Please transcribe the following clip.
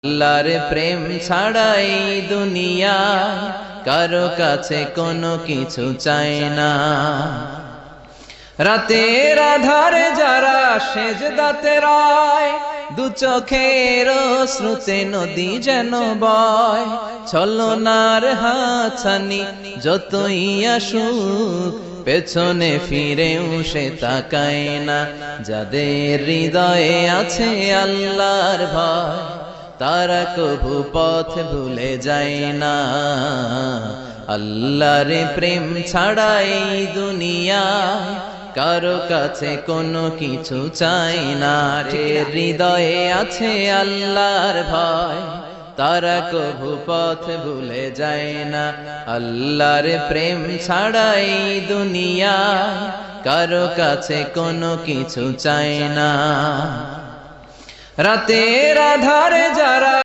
আল্লাহর প্রেম ছাড়াই দুনিয়ায় কারো কাছে কোনো কিছু চায় না। রাতের আধারে যারা সেজদাতে রয়, দু চোখের শ্রুতে নদী যেন বয়। ছলনার হাতছানি যতই আসুক, পেছনে ফিরেও সে তাকায় না। যাদের হৃদয়ে আছে আল্লাহর ভয়, তারা কভু পথ ভুলে যায় না। আল্লাহর প্রেম ছাড়াই দুনিয়ায় কারো কাছে কোনো কিছু চাই না। হৃদয়ে আছে আল্লাহর ভয়, তারা কভু পথ ভুলে যায় না। আল্লাহর প্রেম ছাড়াই দুনিয়ায় কারো কাছে কোনো কিছু চাই না। রাতের আধারে যারা